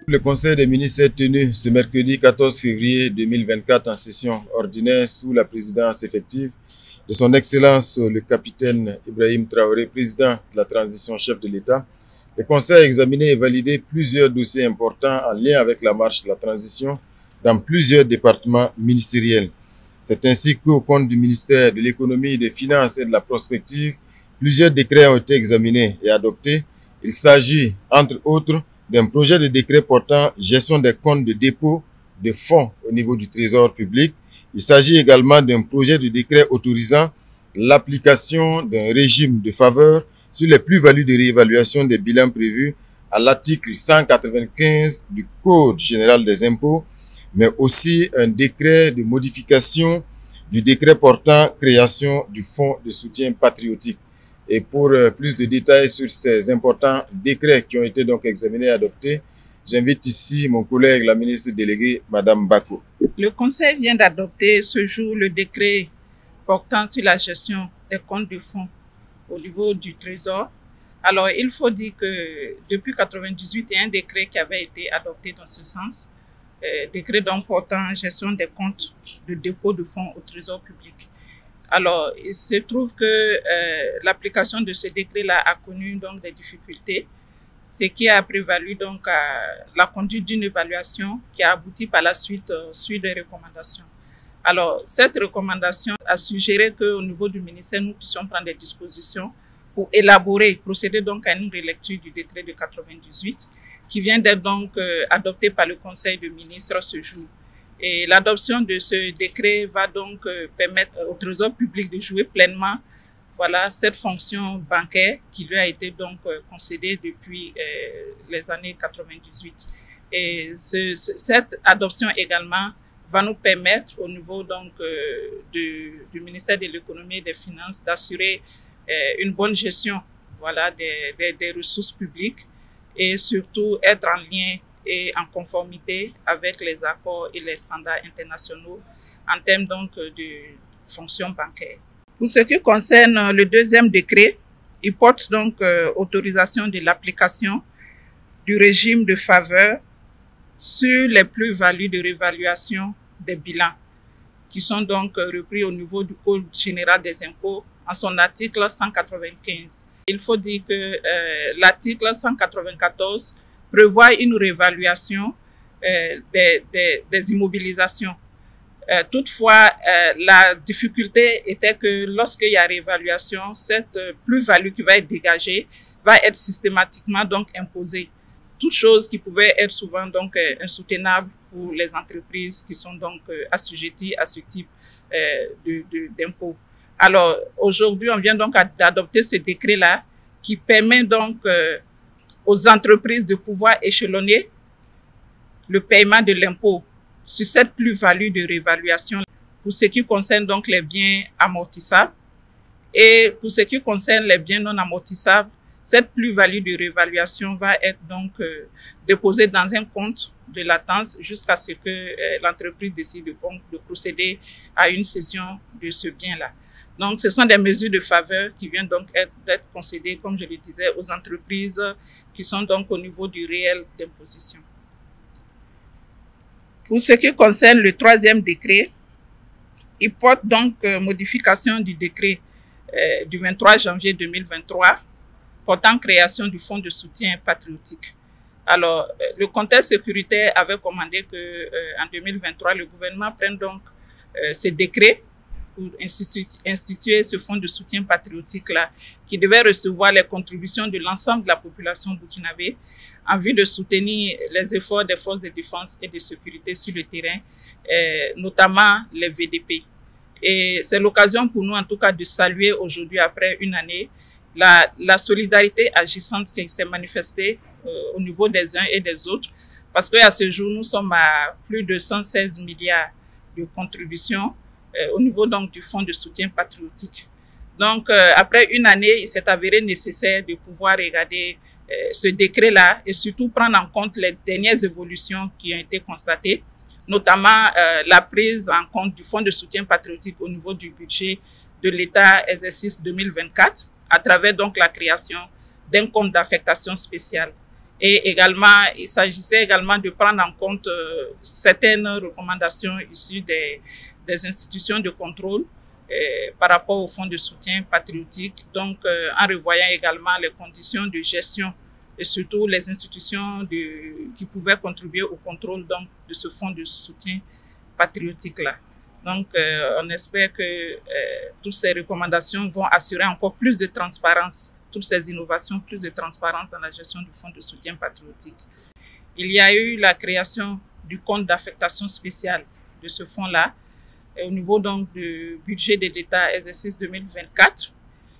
Le Conseil des ministres est tenu ce mercredi 14 février 2024 en session ordinaire sous la présidence effective de son Excellence le capitaine Ibrahim Traoré, président de la transition chef de l'État. Le Conseil a examiné et validé plusieurs dossiers importants en lien avec la marche de la transition dans plusieurs départements ministériels. C'est ainsi qu'au compte du ministère de l'Économie, des Finances et de la Prospective, plusieurs décrets ont été examinés et adoptés. Il s'agit, entre autres, d'un projet de décret portant gestion des comptes de dépôt de fonds au niveau du Trésor public. Il s'agit également d'un projet de décret autorisant l'application d'un régime de faveur sur les plus-values de réévaluation des bilans prévus à l'article 195 du Code général des impôts, mais aussi un décret de modification du décret portant création du Fonds de soutien patriotique. Et pour plus de détails sur ces importants décrets qui ont été donc examinés et adoptés, j'invite ici mon collègue, la ministre déléguée, Madame Bako. Le Conseil vient d'adopter ce jour le décret portant sur la gestion des comptes de fonds au niveau du Trésor. Alors, il faut dire que depuis 1998, il y a un décret qui avait été adopté dans ce sens, décret donc portant gestion des comptes de dépôt de fonds au Trésor public. Alors, il se trouve que l'application de ce décret-là a connu donc des difficultés, ce qui a prévalu donc à la conduite d'une évaluation qui a abouti par la suite sur des recommandations. Alors, cette recommandation a suggéré qu'au niveau du ministère, nous puissions prendre des dispositions pour élaborer, procéder donc à une relecture du décret de 1998 qui vient d'être donc adopté par le Conseil des ministres ce jour. Et l'adoption de ce décret va donc permettre au Trésor public de jouer pleinement cette fonction bancaire qui lui a été donc concédée depuis les années 1998. Et cette adoption également va nous permettre au niveau donc du ministère de l'Économie et des Finances d'assurer une bonne gestion des ressources publiques et surtout être en lien et en conformité avec les accords et les standards internationaux en termes donc de fonction bancaire. Pour ce qui concerne le deuxième décret, il porte donc autorisation de l'application du régime de faveur sur les plus-values de réévaluation des bilans qui sont donc repris au niveau du Code général des impôts en son article 195. Il faut dire que l'article 194 prévoit une réévaluation des immobilisations. Toutefois, la difficulté était que lorsqu'il y a réévaluation, cette plus-value qui va être dégagée va être systématiquement donc imposée. Toute chose qui pouvait être souvent donc insoutenable pour les entreprises qui sont donc assujetties à ce type d'impôt. Alors aujourd'hui, on vient donc d'adopter ce décret-là qui permet donc aux entreprises de pouvoir échelonner le paiement de l'impôt sur cette plus-value de réévaluation pour ce qui concerne donc les biens amortissables. Et pour ce qui concerne les biens non amortissables, cette plus-value de réévaluation va être donc déposée dans un compte de latence jusqu'à ce que l'entreprise décide de procéder à une cession de ce bien-là. Donc, ce sont des mesures de faveur qui viennent donc d'être concédées, comme je le disais, aux entreprises qui sont donc au niveau du réel d'imposition. Pour ce qui concerne le troisième décret, il porte donc modification du décret du 23 janvier 2023 portant création du Fonds de soutien patriotique. Alors, le contexte sécuritaire avait commandé qu'en 2023, le gouvernement prenne donc ce décret pour instituer ce fonds de soutien patriotique-là, qui devait recevoir les contributions de l'ensemble de la population burkinabé en vue de soutenir les efforts des forces de défense et de sécurité sur le terrain, notamment les VDP. Et c'est l'occasion pour nous, en tout cas, de saluer aujourd'hui, après une année, la solidarité agissante qui s'est manifestée au niveau des uns et des autres, parce qu'à ce jour, nous sommes à plus de 116 milliards de contributions au niveau donc du Fonds de soutien patriotique. Donc, après une année, il s'est avéré nécessaire de pouvoir regarder ce décret-là et surtout prendre en compte les dernières évolutions qui ont été constatées, notamment la prise en compte du Fonds de soutien patriotique au niveau du budget de l'État exercice 2024, à travers donc la création d'un compte d'affectation spéciale. Et également, il s'agissait également de prendre en compte certaines recommandations issues des institutions de contrôle par rapport au fonds de soutien patriotique, donc en revoyant également les conditions de gestion et surtout les institutions qui pouvaient contribuer au contrôle donc, de ce fonds de soutien patriotique-là. Donc, on espère que toutes ces recommandations vont assurer encore plus de transparence, toutes ces innovations, plus de transparence dans la gestion du fonds de soutien patriotique. Il y a eu la création du compte d'affectation spéciale de ce fonds-là, au niveau donc du budget de l'État exercice 2024,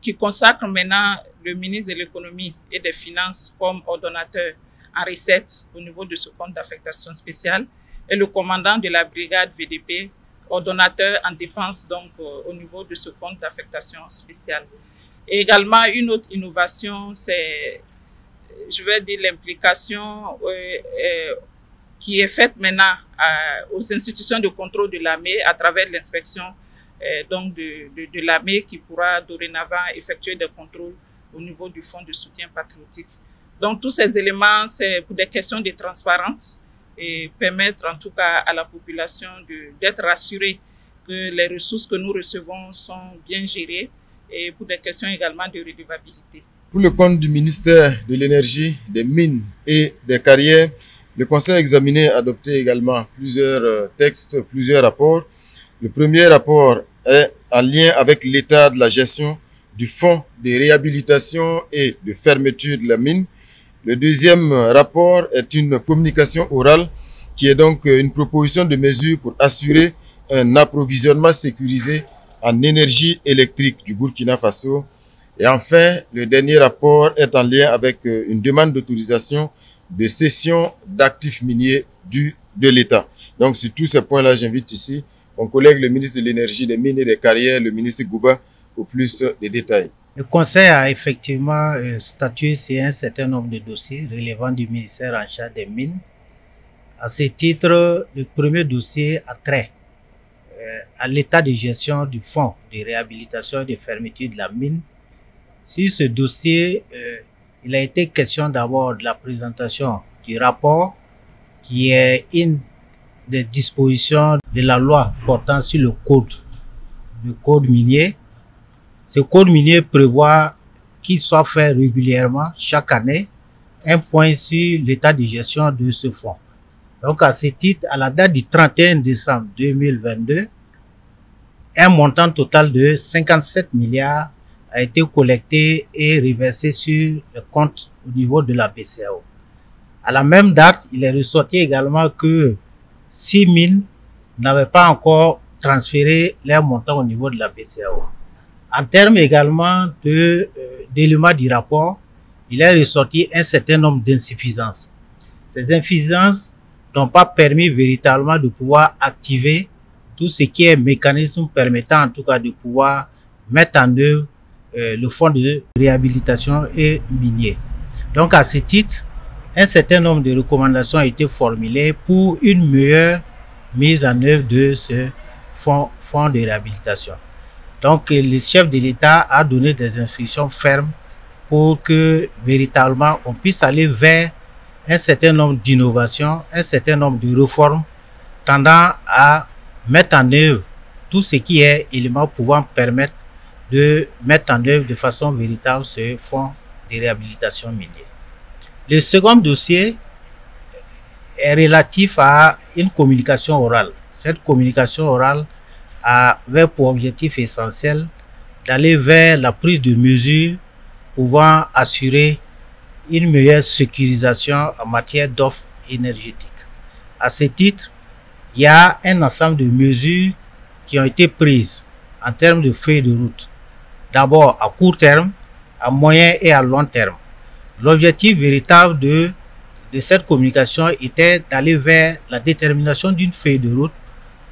qui consacre maintenant le ministre de l'économie et des finances comme ordonnateur en recettes au niveau de ce compte d'affectation spéciale et le commandant de la brigade VDP, ordonnateur en dépenses donc au niveau de ce compte d'affectation spéciale. Et également une autre innovation, c'est, je vais dire, l'implication qui est faite maintenant aux institutions de contrôle de l'AME à travers l'inspection donc de l'AME qui pourra dorénavant effectuer des contrôles au niveau du fonds de soutien patriotique. Donc tous ces éléments, c'est pour des questions de transparence et permettre en tout cas à la population d'être rassurée que les ressources que nous recevons sont bien gérées et pour des questions également de redevabilité. Pour le compte du ministère de l'Énergie, des Mines et des Carrières, le Conseil a examiné et adopté également plusieurs textes, plusieurs rapports. Le premier rapport est en lien avec l'état de la gestion du fonds de réhabilitation et de fermeture de la mine. Le deuxième rapport est une communication orale qui est donc une proposition de mesures pour assurer un approvisionnement sécurisé en énergie électrique du Burkina Faso. Et enfin, le dernier rapport est en lien avec une demande d'autorisation de cession d'actifs miniers de l'État. Donc, sur tous ces points-là, j'invite ici mon collègue, le ministre de l'Énergie, des Mines et des Carrières, le ministre Gouba, pour plus de détails. Le Conseil a effectivement statué sur un certain nombre de dossiers relevant du ministère en charge des Mines. À ce titre, le premier dossier a trait à l'état de gestion du fonds de réhabilitation et de fermeture de la mine. Sur ce dossier, il a été question d'abord de la présentation du rapport qui est une des dispositions de la loi portant sur le code minier. Ce code minier prévoit qu'il soit fait régulièrement, chaque année, un point sur l'état de gestion de ce fonds. Donc, à ce titre, à la date du 31 décembre 2022, un montant total de 57 milliards a été collecté et reversé sur le compte au niveau de la BCEAO. À la même date, il est ressorti également que 6 mines n'avaient pas encore transféré leur montant au niveau de la BCEAO. En termes également d'éléments du rapport, il est ressorti un certain nombre d'insuffisances. Ces insuffisances n'ont pas permis véritablement de pouvoir activer tout ce qui est mécanisme permettant en tout cas de pouvoir mettre en œuvre le fonds de réhabilitation et minier. Donc à ce titre, un certain nombre de recommandations ont été formulées pour une meilleure mise en œuvre de ce fonds de réhabilitation. Donc le chef de l'État a donné des instructions fermes pour que véritablement on puisse aller vers un certain nombre d'innovations, un certain nombre de réformes tendant à mettre en œuvre tout ce qui est élément pouvant permettre de mettre en œuvre de façon véritable ce fonds de réhabilitation minier. Le second dossier est relatif à une communication orale. Cette communication orale avait pour objectif essentiel d'aller vers la prise de mesures pouvant assurer une meilleure sécurisation en matière d'offres énergétiques. À ce titre, il y a un ensemble de mesures qui ont été prises en termes de feuilles de route. D'abord à court terme, à moyen et à long terme. L'objectif véritable de cette communication était d'aller vers la détermination d'une feuille de route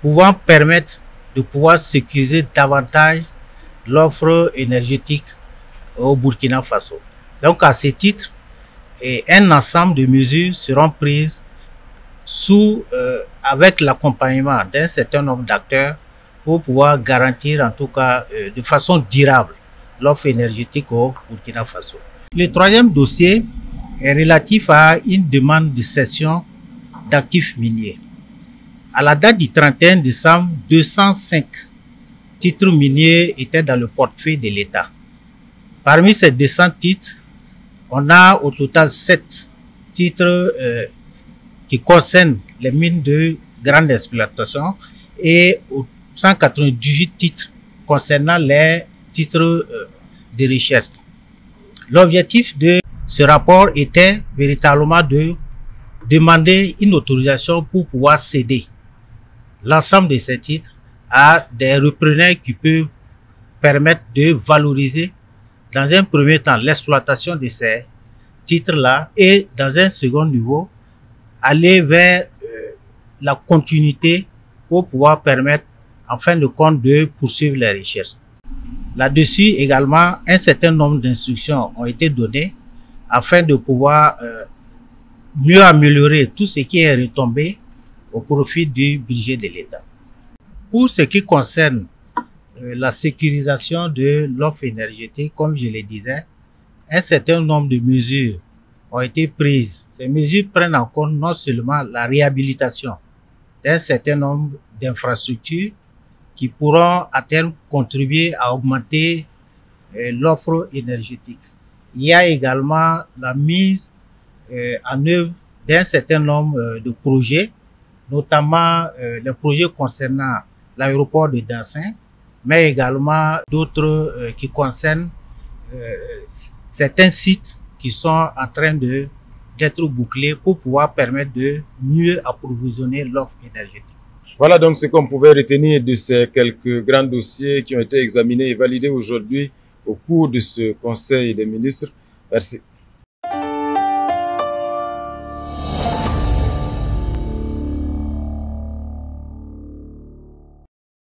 pouvant permettre de pouvoir sécuriser davantage l'offre énergétique au Burkina Faso. Donc à ce titre, un ensemble de mesures seront prises avec l'accompagnement d'un certain nombre d'acteurs pour pouvoir garantir en tout cas de façon durable l'offre énergétique au Burkina Faso. Le troisième dossier est relatif à une demande de cession d'actifs miniers. À la date du 31 décembre, 205 titres miniers étaient dans le portefeuille de l'État. Parmi ces 200 titres, on a au total 7 titres qui concernent les mines de grande exploitation et 198 titres concernant les titres de recherche. L'objectif de ce rapport était véritablement de demander une autorisation pour pouvoir céder l'ensemble de ces titres à des repreneurs qui peuvent permettre de valoriser dans un premier temps l'exploitation de ces titres-là et dans un second niveau aller vers la continuité pour pouvoir permettre en fin de compte de poursuivre les recherches. Là-dessus également, un certain nombre d'instructions ont été données afin de pouvoir mieux améliorer tout ce qui est retombé au profit du budget de l'État. Pour ce qui concerne la sécurisation de l'offre énergétique, comme je le disais, un certain nombre de mesures ont été prises. Ces mesures prennent en compte non seulement la réhabilitation d'un certain nombre d'infrastructures qui pourront à terme contribuer à augmenter l'offre énergétique. Il y a également la mise en œuvre d'un certain nombre de projets, notamment les projets concernant l'aéroport de Danshin, mais également d'autres qui concernent certains sites qui sont en train d'être bouclés pour pouvoir permettre de mieux approvisionner l'offre énergétique. Voilà donc ce qu'on pouvait retenir de ces quelques grands dossiers qui ont été examinés et validés aujourd'hui au cours de ce Conseil des ministres. Merci.